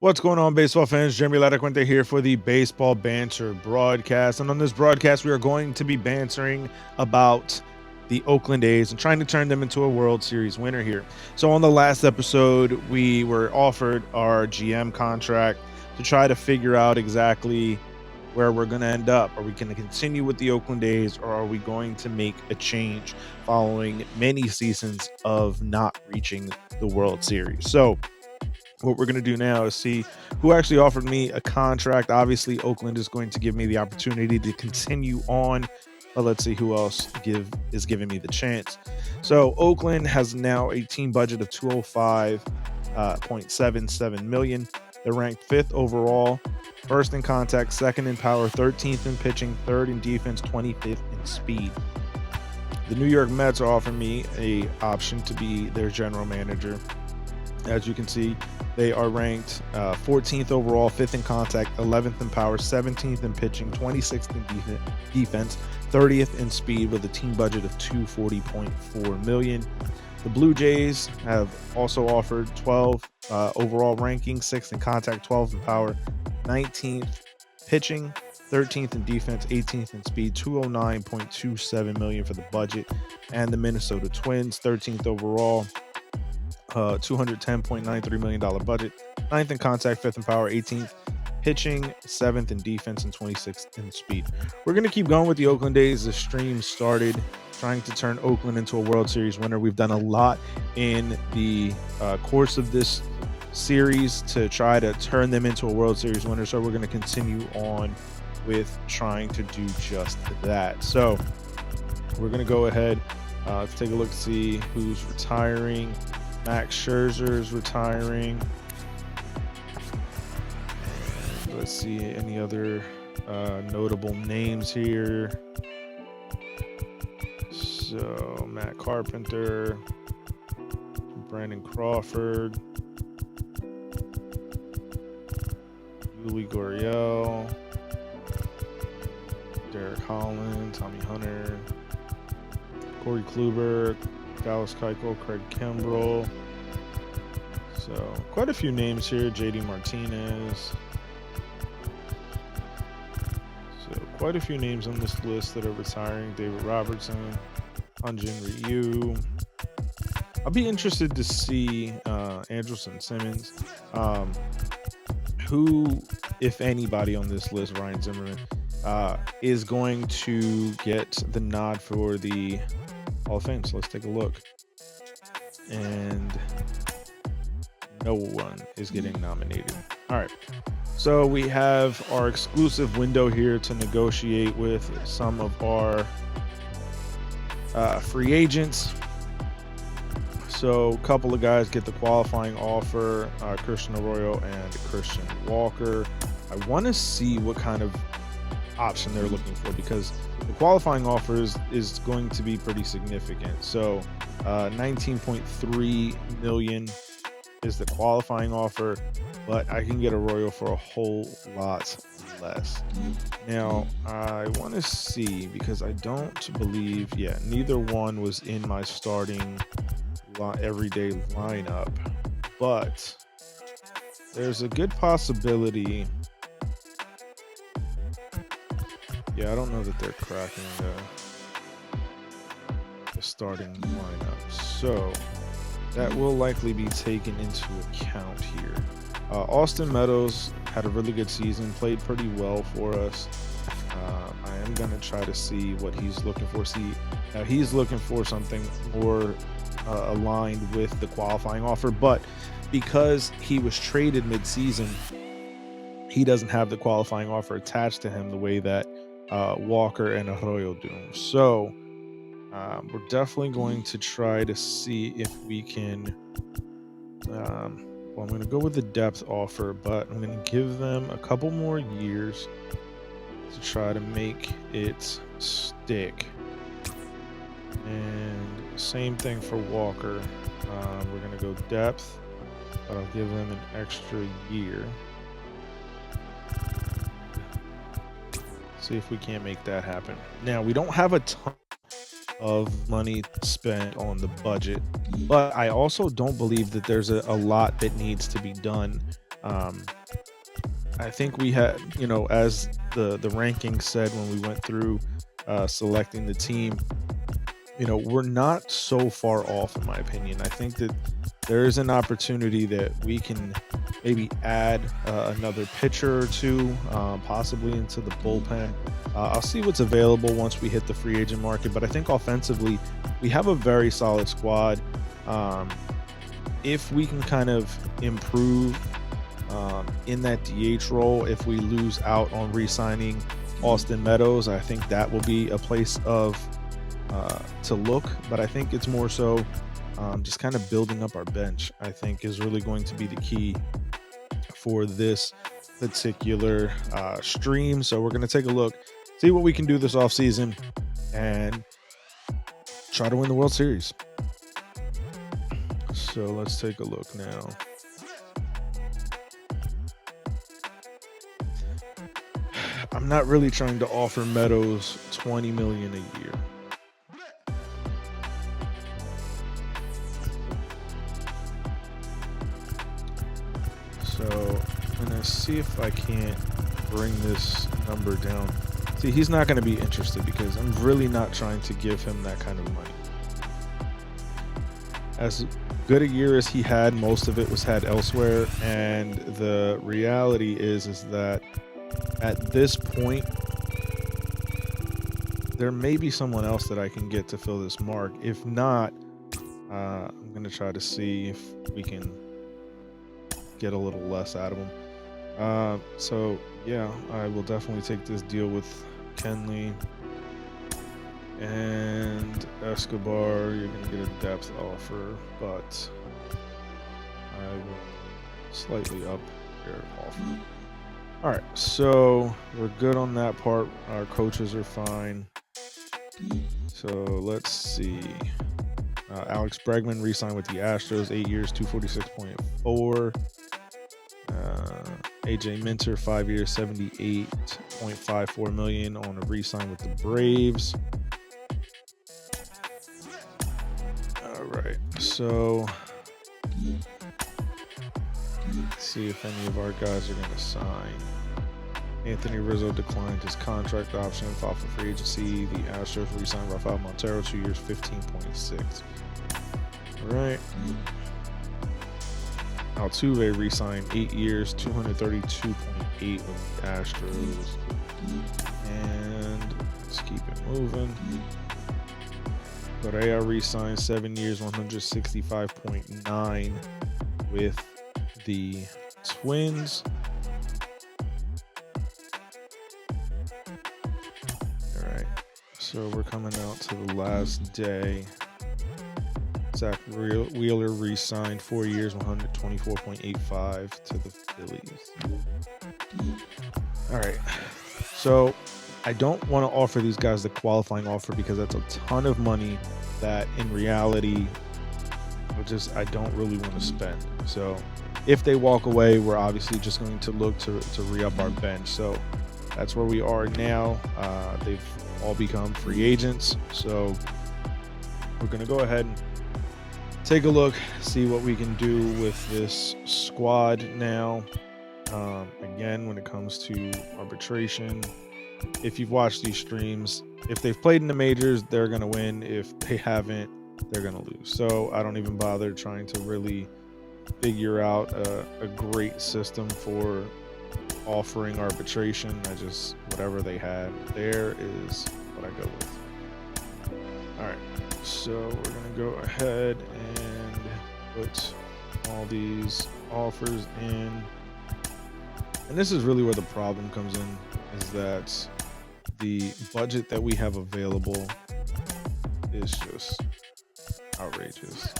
What's going on, baseball fans? Jeremy Laracuente here for the Baseball Banter Broadcast. And on this broadcast, we are going to be bantering about the Oakland A's and trying to turn them into a World Series winner here. So on the last episode, we were offered our GM contract to try to figure out exactly where we're going to end up. Are we going to continue with the Oakland A's, or are we going to make a change following many seasons of not reaching the World Series? So what we're going to do now is see who actually offered me a contract. Obviously, Oakland is going to give me the opportunity to continue on, but let's see who else is giving me the chance. So Oakland has now a team budget of $205.77 million. They're ranked 5th overall, first in contact, second in power, 13th in pitching, third in defense, 25th in speed. The New York Mets are offering me a option to be their general manager. As you can see, they are ranked 14th overall, 5th in contact, 11th in power, 17th in pitching, 26th in defense, 30th in speed with a team budget of $240.4 million. The Blue Jays have also offered 12 overall ranking, 6th in contact, 12th in power, 19th pitching, 13th in defense, 18th in speed, $209.27 million for the budget. And the Minnesota Twins, 13th overall, $210.93 million budget, 9th in contact, 5th in power, 18th pitching, 7th in defense, and 26th in speed. We're going to keep going with the Oakland A's. The stream started trying to turn Oakland into a World Series winner. We've done a lot in the course of this series to try to turn them into a World Series winner, so we're going to continue on with trying to do just that. So we're going to go ahead, let's take a look to see who's retiring. Max Scherzer is retiring. Let's see any other notable names here. So Matt Carpenter, Brandon Crawford, Yuli Gurriel, Derek Holland, Tommy Hunter, Corey Kluber, Dallas Keuchel, Craig Kimbrell. So quite a few names here. JD Martinez. So quite a few names on this list that are retiring. David Robertson, Hyun-Jin Ryu. I'll be interested to see Andrelton Simmons. Who, if anybody on this list, Ryan Zimmerman, is going to get the nod for the Hall of Fame. So let's take a look. And no one is getting nominated. All right. So we have our exclusive window here to negotiate with some of our free agents. So a couple of guys get the qualifying offer, Christian Arroyo and Christian Walker. I want to see what kind of option they're looking for, because the qualifying offer is going to be pretty significant. So 19.3 million is the qualifying offer, but I can get Arroyo for a whole lot less. Now I want to see, because I don't believe neither one was in my starting everyday lineup, but there's a good possibility. Yeah, I don't know that they're cracking the starting lineup, so that will likely be taken into account here. Austin Meadows had a really good season, played pretty well for us. I am going to try to see what he's looking for. Now he's looking for something more aligned with the qualifying offer, but because he was traded mid-season, he doesn't have the qualifying offer attached to him the way that Walker and Arroyo do. So we're definitely going to try to see if we can I'm going to go with the depth offer, but I'm going to give them a couple more years to try to make it stick. And same thing for Walker. We're going to go depth, but I'll give them an extra year. See if we can't make that happen. Now, we don't have a ton of money spent on the budget, but I also don't believe that there's a lot that needs to be done I think we had, as the rankings said when we went through selecting the team, we're not so far off, in my opinion. I think that there is an opportunity that we can maybe add another pitcher or two, possibly into the bullpen. I'll see what's available once we hit the free agent market, but I think offensively, we have a very solid squad. If we can kind of improve in that DH role, if we lose out on re-signing Austin Meadows, I think that will be a place to look. But I think it's more so just kind of building up our bench, I think, is really going to be the key for this particular stream. So we're going to take a look, see what we can do this offseason, and try to win the World Series. So let's take a look now. I'm not really trying to offer Meadows $20 million a year. So I'm gonna see if I can't bring this number down. See, he's not going to be interested because I'm really not trying to give him that kind of money. As good a year as he had, most of it was had elsewhere, and the reality is that at this point, there may be someone else that I can get to fill this mark. If not, I'm going to try to see if we can get a little less out of him. So yeah, I will definitely take this deal with Kenley and Escobar. You're going to get a depth offer, but I will slightly up your offer. All right, so we're good on that part. Our coaches are fine. So let's see. Alex Bregman re-signed with the Astros, 8 years, $246.4. AJ Minter, 5 years, $78.54 million on a re-sign with the Braves. All right, so let's see if any of our guys are going to sign. Anthony Rizzo declined his contract option, filed for free agency. The Astros re-signed Rafael Montero, 2 years, $15.6. All right. Altuve re-signed 8 years, $232.8 with the Astros. And let's keep it moving. Correa re-signed 7 years, $165.9 with the Twins. All right, so we're coming out to the last day. Zach Wheeler re-signed 4 years, $124.85 to the Phillies. All right, so I don't want to offer these guys the qualifying offer because that's a ton of money that in reality I don't really want to spend. So if they walk away, we're obviously just going to look to re-up our bench. So that's where we are now. They've all become free agents. So we're going to go ahead and take a look, see what we can do with this squad now. Again, when it comes to arbitration, if you've watched these streams, if they've played in the majors, they're going to win. If they haven't, they're going to lose. So I don't even bother trying to really figure out a great system for offering arbitration. Whatever they had there is what I go with. All right, so we're going to go ahead and put all these offers in. And this is really where the problem comes in, is that the budget that we have available is just outrageous.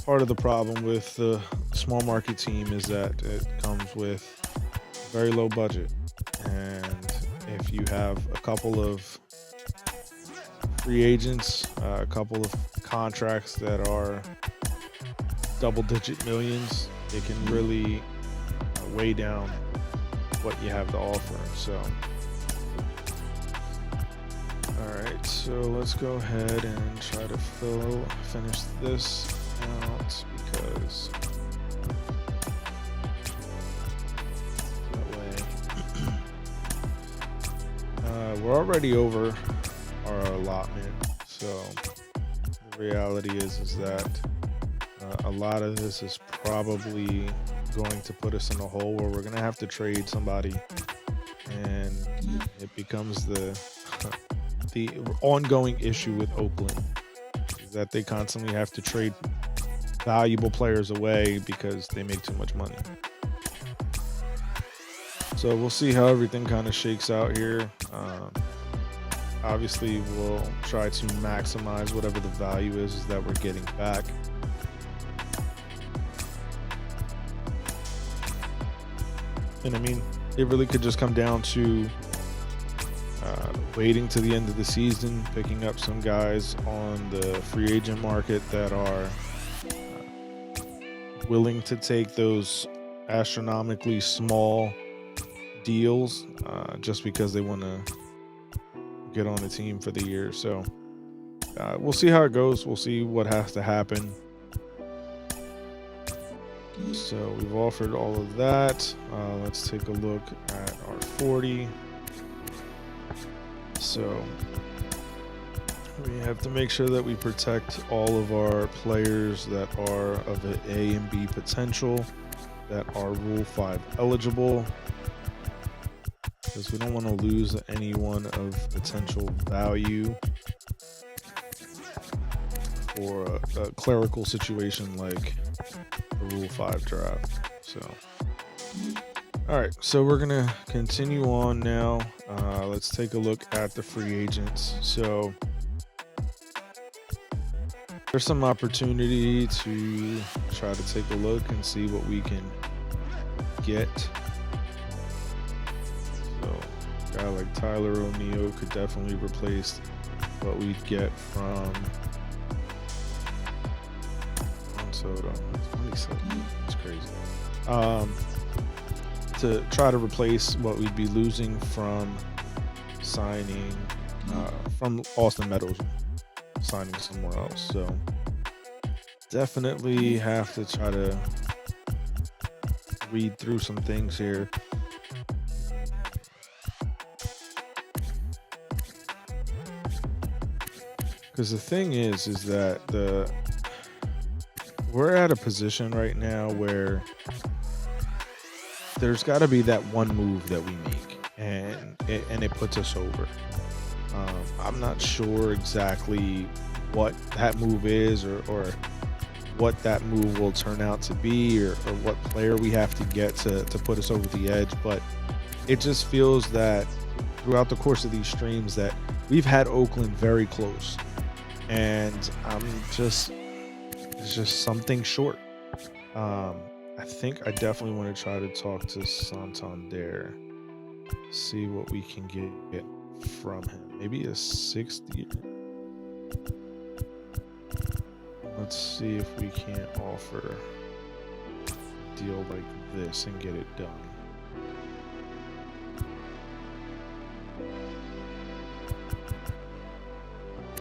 Part of the problem with the small market team is that it comes with very low budget. And if you have a couple of free agents, a couple of contracts that are double-digit millions, it can really weigh down what you have to offer. So, all right, so let's go ahead and try to finish this out because we're already over our allotment. So the reality is that a lot of this is probably going to put us in a hole where we're going to have to trade somebody, and it becomes the the ongoing issue with Oakland is that they constantly have to trade valuable players away because they make too much money. So we'll see how everything kind of shakes out here. Obviously, we'll try to maximize whatever the value is that we're getting back. And I mean, it really could just come down to waiting to the end of the season, picking up some guys on the free agent market that are willing to take those astronomically small deals just because they want to get on the team for the year. So we'll see how it goes. We'll see what has to happen. So we've offered all of that. Let's take a look at our 40. So we have to make sure that we protect all of our players that are of an A and B potential, that are Rule 5 eligible, because we don't want to lose anyone of potential value for a clerical situation like the Rule 5 draft. So all right, so we're gonna continue on now. Let's take a look at the free agents. So there's some opportunity to try to take a look and see what we can get. So a guy like Tyler O'Neill could definitely replace what we'd get from Soto. 27. It's crazy. To try to replace what we'd be losing from signing from Austin Meadows, signing somewhere else. So definitely have to try to read through some things here. Because the thing is that we're at a position right now where there's got to be that one move that we make, and it puts us over. I'm not sure exactly what that move is, or what that move will turn out to be, or what player we have to get to put us over the edge. But it just feels that throughout the course of these streams that we've had Oakland very close, and it's just something short. I think I definitely want to try to talk to Santander, see what we can get from him. Maybe a 60. Let's see if we can't offer a deal like this and get it done.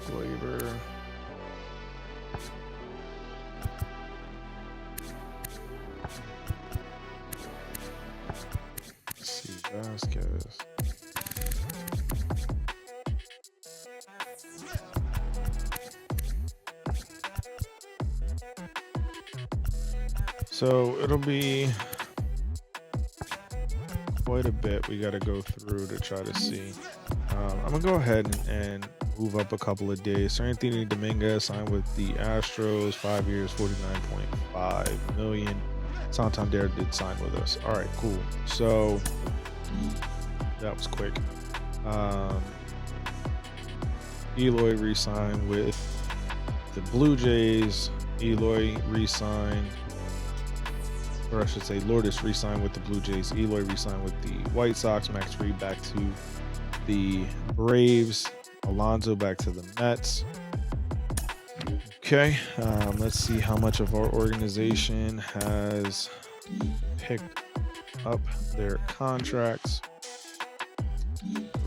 Flavor. Vasquez. So it'll be quite a bit we got to go through to try to see. I'm gonna go ahead and move up a couple of days. So Anthony Dominguez signed with the Astros, 5 years, $49.5 million. Santander did sign with us. All right, cool. So that was quick. Eloy re-signed with the Blue Jays. Eloy re-signed, or I should say Lourdes re-signed with the Blue Jays. Eloy re-signed with the White Sox. Max Fried back to the Braves. Alonso back to the Mets. Okay, let's see how much of our organization has picked up their contracts.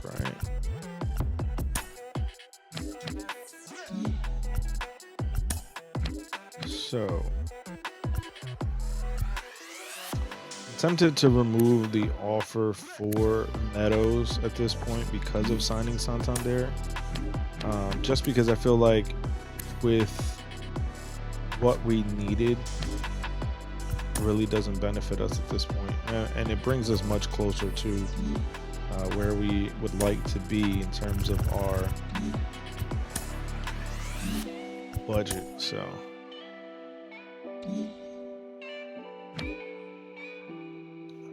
Right. So tempted to remove the offer for Meadows at this point because of signing Santander. Just because I feel like with what we needed really doesn't benefit us at this point. And it brings us much closer to where we would like to be in terms of our budget. So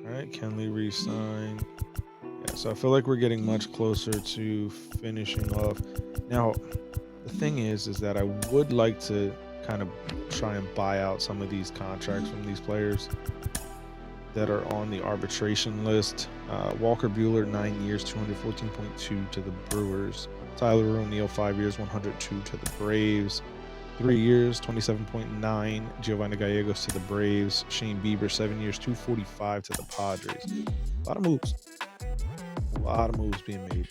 all right, Kenley re-signed. Yeah, so I feel like we're getting much closer to finishing off. Now, the thing is that I would like to kind of try and buy out some of these contracts from these players that are on the arbitration list. Walker Buehler, 9 years, 214.2 to the Brewers. Tyler O'Neill, 5 years, 102 to the Braves. 3 years, 27.9. Giovanni Gallegos to the Braves. Shane Bieber, 7 years, 245 to the Padres. A lot of moves. A lot of moves being made.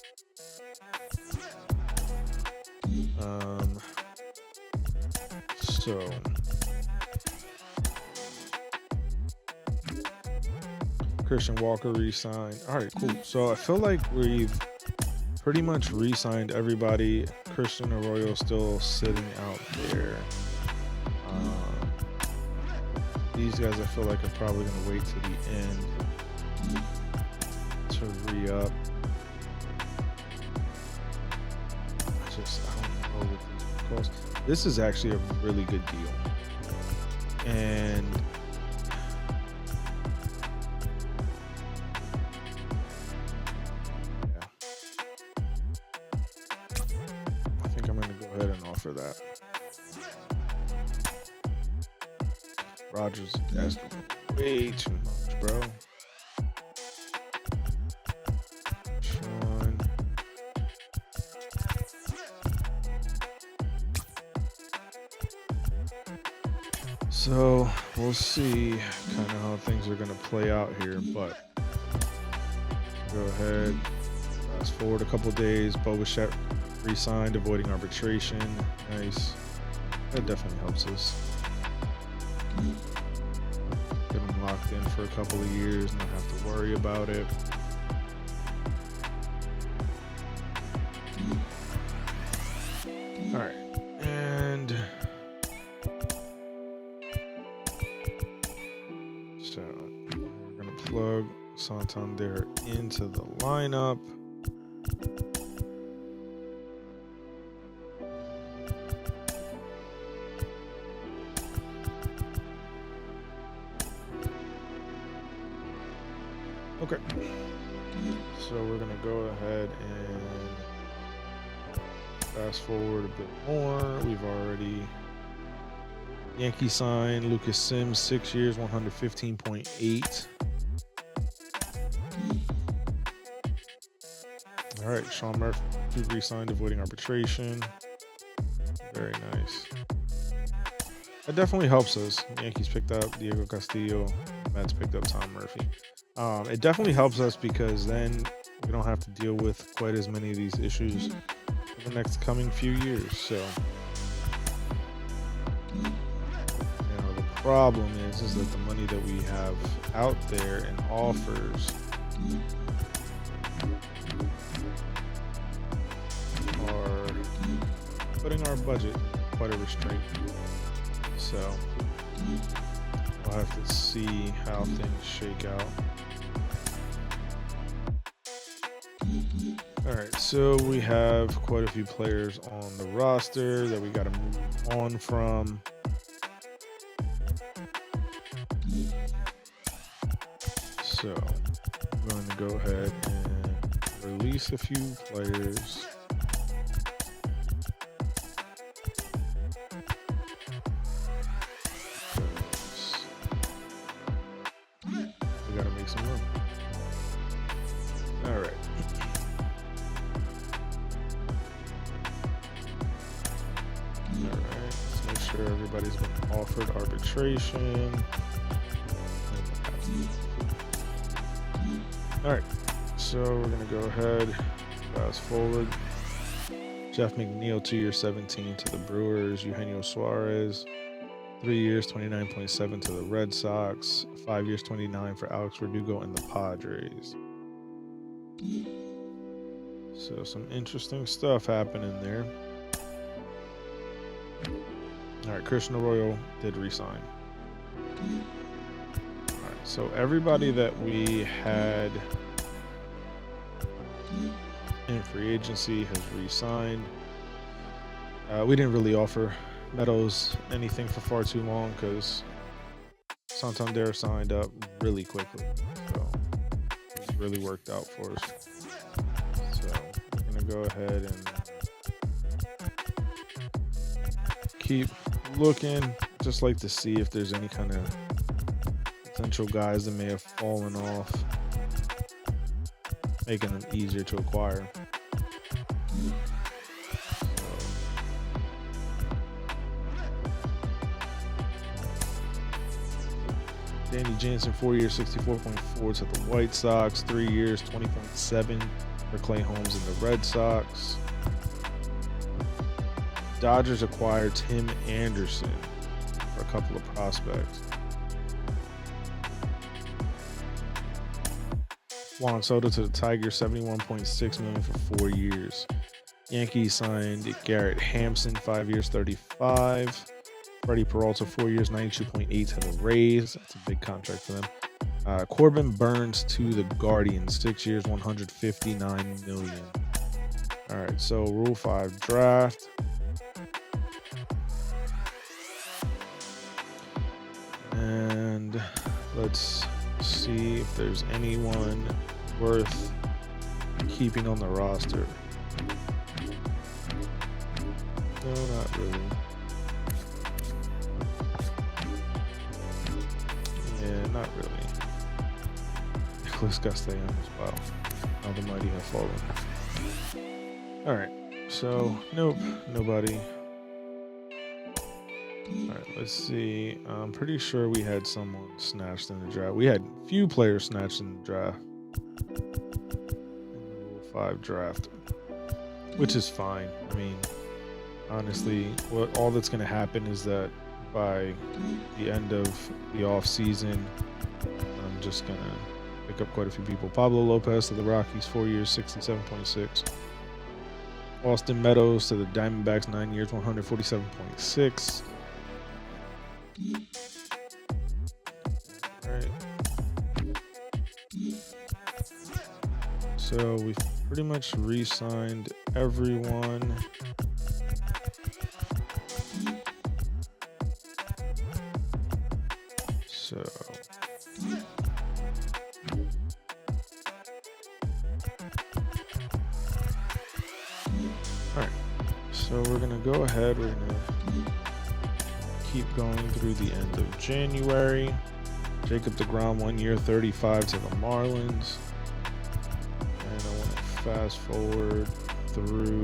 So Christian Walker re-signed. All right, cool. So I feel like we've pretty much re-signed everybody. Christian Arroyo still sitting out there. These guys I feel like are probably going to wait to the end to re-up. I don't know what this costs. This is actually a really good deal. And yeah, I think I'm going to go ahead and offer that. Rogers asking way too much, bro. Sean. So we'll see kind of how things are going to play out here, but go ahead. Fast forward a couple days. Bo Bichette re-signed, avoiding arbitration. Nice. That definitely helps us. Get them locked in for a couple of years, not have to worry about it. All right, and so we're gonna plug Santander into the lineup. Okay, so we're gonna go ahead and fast forward a bit more. We've already Yankee signed Lucas Sims, 6 years, 115.8. All right, Sean Murphy re-signed, avoiding arbitration. Very nice. That definitely helps us. Yankees picked up Diego Castillo. Mets picked up Tom Murphy. It definitely helps us because then we don't have to deal with quite as many of these issues for the next coming few years. So, the problem is that the money that we have out there and offers are putting our budget in quite a restraint. So we'll have to see how things shake out. All right, so we have quite a few players on the roster that we got to move on from. So I'm going to go ahead and release a few players. We got to make some room. All right. Let's make sure everybody's been offered arbitration. All right, so we're gonna go ahead, fast forward. Jeff McNeil, 2 years, 17 to the Brewers. Eugenio Suarez, 3 years, 29.7 to the Red Sox. 5 years, 29 for Alex Verdugo and the Padres. So some interesting stuff happening there. All right, Christian Arroyo did resign. All right, so everybody that we had in free agency has re-signed. We didn't really offer Meadows anything for far too long because Santander signed up really quickly, so it really worked out for us. So we're gonna go ahead and keep looking. Just like to see if there's any kind of potential guys that may have fallen off, making them easier to acquire. Danny Jansen, 4 years, 64.4 to the White Sox. 3 years, 20.7 for Clay Holmes and the Red Sox. Dodgers acquired Tim Anderson for a couple of prospects. Juan Soto to the Tigers, 71.6 million for 4 years. Yankees signed Garrett Hampson, 5 years, 35. Freddie Peralta, 4 years, 92.8 to the Rays. That's a big contract for them. Corbin Burns to the Guardians, 6 years, 159 million. All right, so Rule 5 draft. And let's see if there's anyone worth keeping on the roster. No, not really. Yeah, not really. Nicholas Castellanos, wow. How the mighty have fallen. Alright, so nope, nobody. Alright, let's see. I'm pretty sure we had someone snatched in the draft. We had few players snatched in the draft. In the Rule 5 draft. Which is fine. I mean, honestly, all that's going to happen is that by the end of the off season, I'm just going to pick up quite a few people. Pablo Lopez to the Rockies, 4 years, 67.6. Austin Meadows to the Diamondbacks, 9 years, 147.6. All right. So we've pretty much re-signed everyone. So all right, so we're gonna go ahead, we're gonna keep going through the end of January. Jacob deGrom, 1 year, 35 to the Marlins. And I want to fast forward through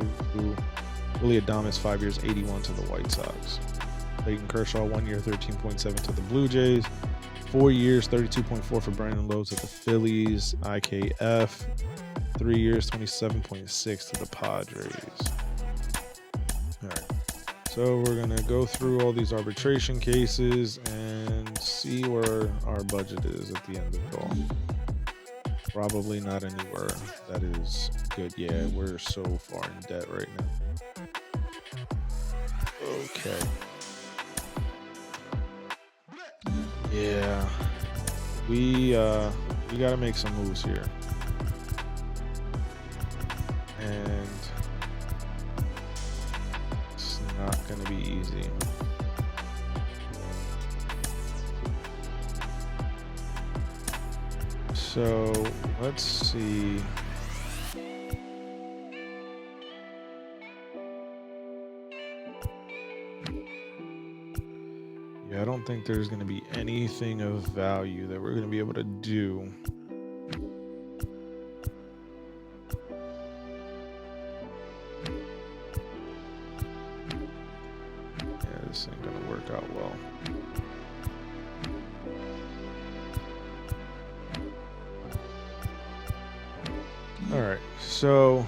Willie Adames, 5 years, 81 to the White Sox. Clayton Kershaw, 1 year, 13.7 to the Blue Jays. 4 years, 32.4 for Brandon Lowe to the Phillies. IKF, 3 years, 27.6 to the Padres. All right. So we're going to go through all these arbitration cases and see where our budget is at the end of it all. Probably not anywhere that is good. Yeah, we're so far in debt right now. Okay. Yeah. We got to make some moves here. And it's not going to be easy. So let's see. Yeah, I don't think there's going to be anything of value that we're going to be able to do. Yeah, this ain't going to work out well. All right, so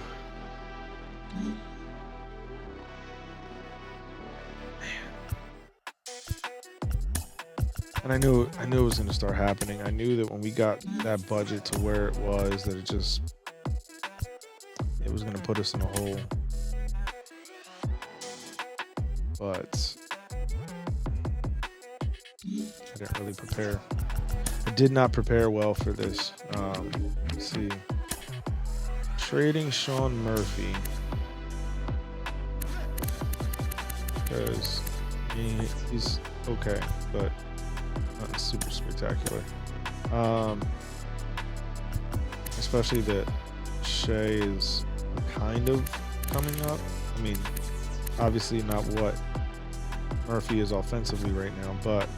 And I knew it was going to start happening. I knew that when we got that budget to where it was, that it was going to put us in a hole. But I didn't really prepare. I did not prepare well for this. Let's see. Trading Sean Murphy. Because he's okay, but nothing super spectacular. Especially that Shea is kind of coming up. I mean, obviously not what Murphy is offensively right now, but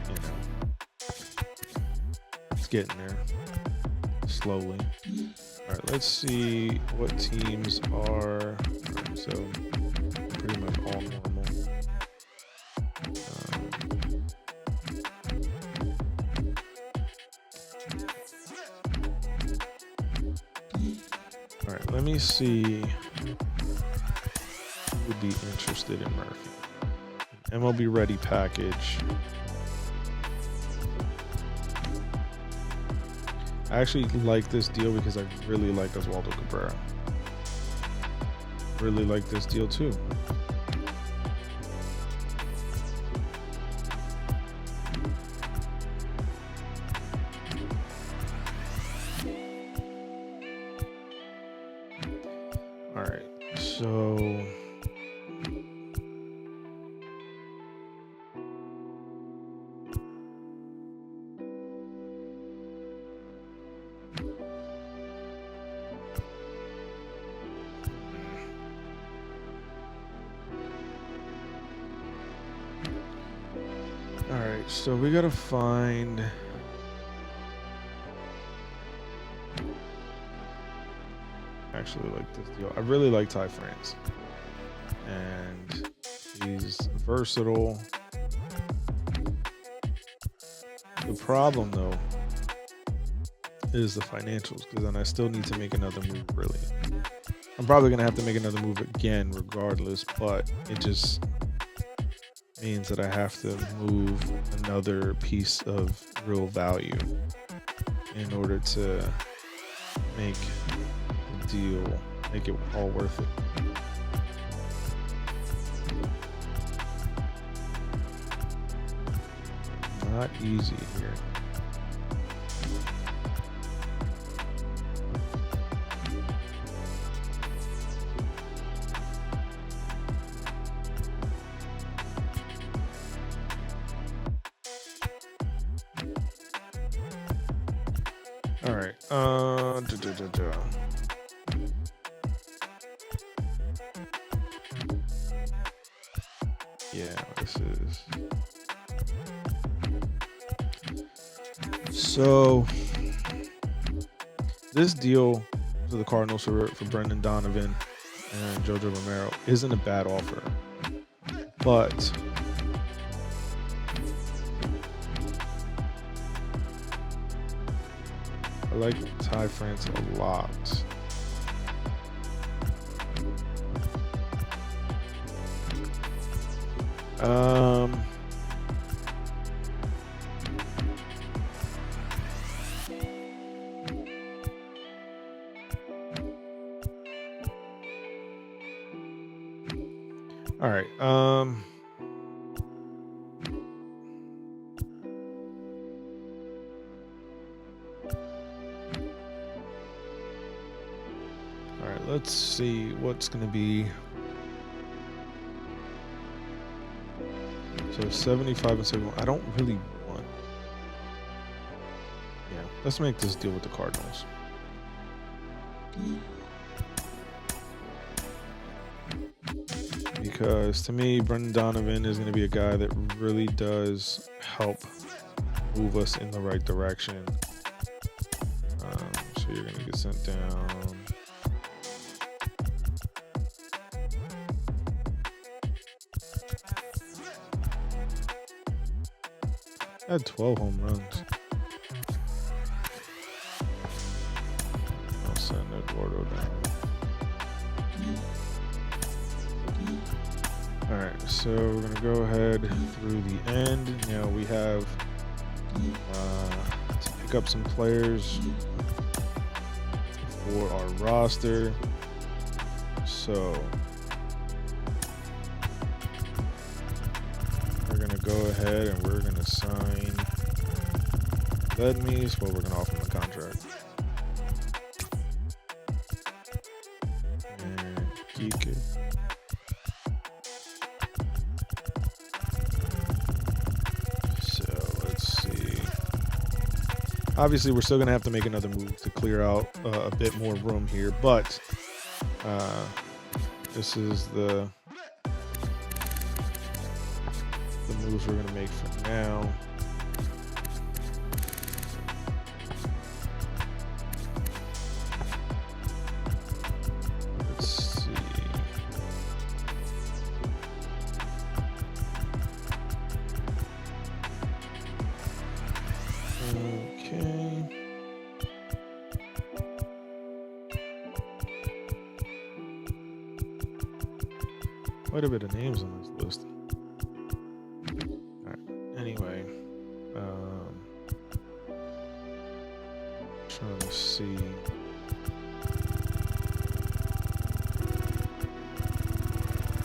you know, it's getting there slowly. All right, let's see what teams are. Right, so pretty much all normal. All right, let me see who would be interested in Murphy. MLB ready package. I actually like this deal because I really like Oswaldo Cabrera. Really like this deal too. All right, so so we gotta find. Actually, like this deal. I really like Ty France, and he's versatile. The problem, though, is the financials, because then I still need to make another move. Really, I'm probably gonna have to make another move again, regardless. But it just means that I have to move another piece of real value in order to make the deal, make it all worth it. Not easy here. All right. Yeah, this is. So this deal to the Cardinals for Brendan Donovan and Jojo Romero isn't a bad offer, but I like Ty France a lot. All right. All right, let's see what's going to be. So 75 and 71. I don't really want. Yeah, let's make this deal with the Cardinals. Because to me, Brendan Donovan is going to be a guy that really does help move us in the right direction. So you're going to get sent down. I had 12 home runs. I'll send Eduardo down. All right, so we're gonna go ahead through the end. Now we have to pick up some players for our roster. So we're gonna go ahead and we're gonna sign Ledmees. Well, we're gonna offer him a contract. And Geek. Obviously, we're still going to have to make another move to clear out a bit more room here, but this is the moves we're going to make for now. Let's see. Okay. Quite a bit of names on this list. All right. Anyway, trying to see.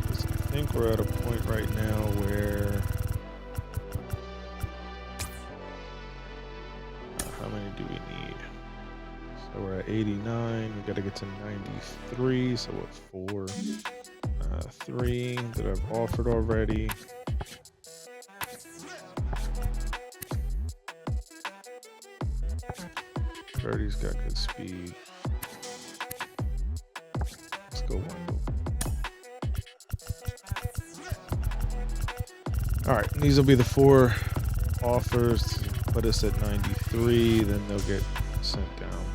I think we're at a point right now where. How many do we need? So we're at 89. We got to get to 93. So what? 4, 3 that I've offered already. Birdie's got good speed. Let's go Wendell. All right, these will be the 4 offers to put us at 93. Then they'll get sent down.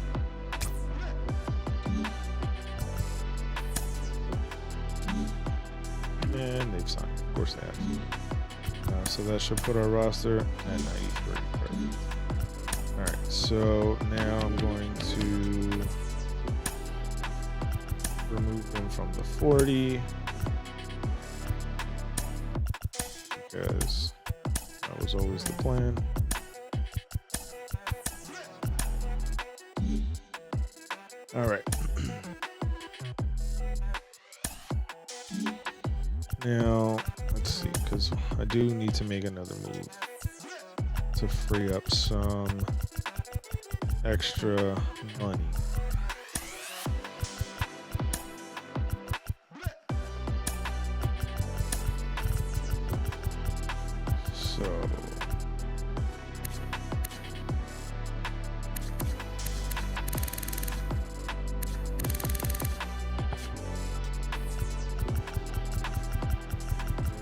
And they've signed. Of course they have. So that should put our roster at 93. Perfect. All right, so now I'm going to remove them from the 40 because that was always the plan. All right. Now, let's see, because I do need to make another move to free up some extra money. So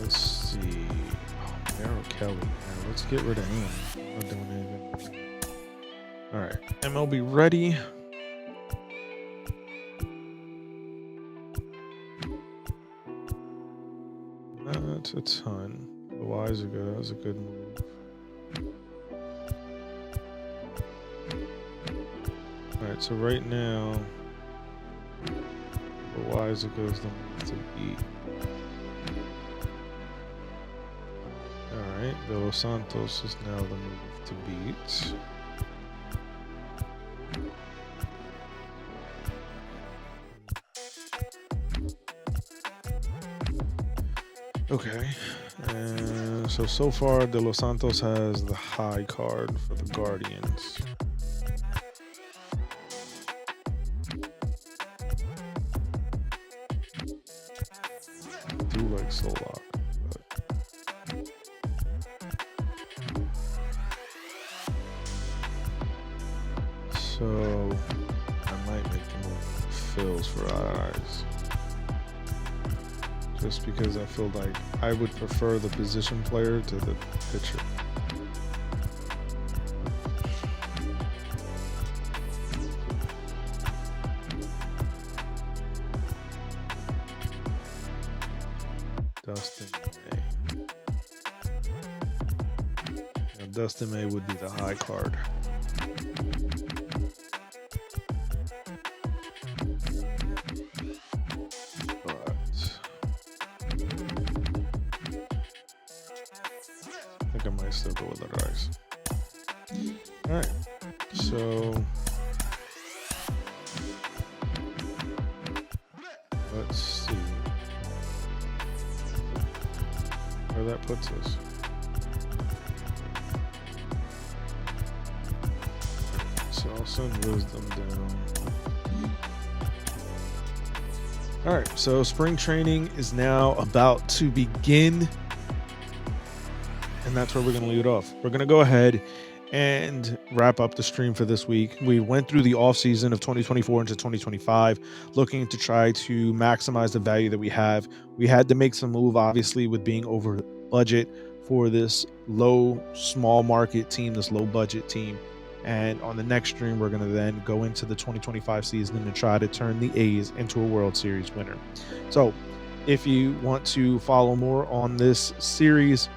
let's see. Oh, Merrill Kelly. Now, let's get rid of him. I'm not doing anything. All right, MLB ready. Not a ton. Loizaga, that was a good move. All right, so right now, Loizaga is the move to beat. All right, De Los Santos is now the move to beat. Okay, and so far De Los Santos has the high card for the Guardians. I do like Solak, but so I might make the move Phils for eyes. Just because I feel like I would prefer the position player to the pitcher. Dustin May. Now, Dustin May would be the high card. think I might still go with letter Ice. All right, so let's see where that puts us. So I'll send Wisdom down. All right, so spring training is now about to begin, and that's where we're going to leave it off. We're going to go ahead and wrap up the stream for this week. We went through the off season of 2024 into 2025, looking to try to maximize the value that we have. We had to make some move, obviously, with being over budget for this small market team, this low budget team. And on the next stream, we're going to then go into the 2025 season and try to turn the A's into a World Series winner. So if you want to follow more on this series,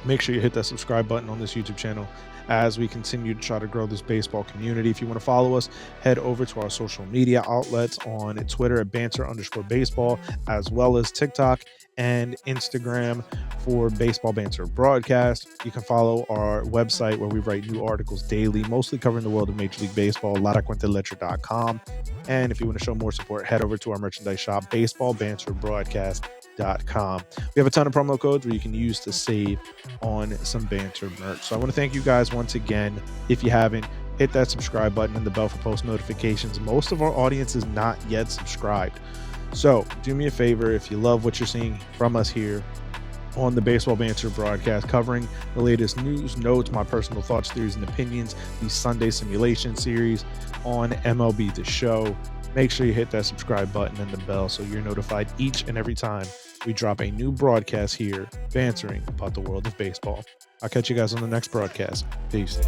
make sure you hit that subscribe button on this YouTube channel as we continue to try to grow this baseball community. If you want to follow us, head over to our social media outlets on Twitter at banter_baseball, as well as TikTok and Instagram for Baseball Banter Broadcast. You can follow our website where we write new articles daily, mostly covering the world of Major League Baseball, Laracuente.com. And if you want to show more support, head over to our merchandise shop, Baseball Banter Broadcast.com. We have a ton of promo codes where you can use to save on some banter merch. So I want to thank you guys once again. If you haven't, hit that subscribe button and the bell for post notifications. Most of our audience is not yet subscribed. So do me a favor, if you love what you're seeing from us here on the Baseball Banter Broadcast, covering the latest news, notes, my personal thoughts, theories, and opinions, the Sunday simulation series on MLB The Show, make sure you hit that subscribe button and the bell so you're notified each and every time we drop a new broadcast here, bantering about the world of baseball. I'll catch you guys on the next broadcast. Peace.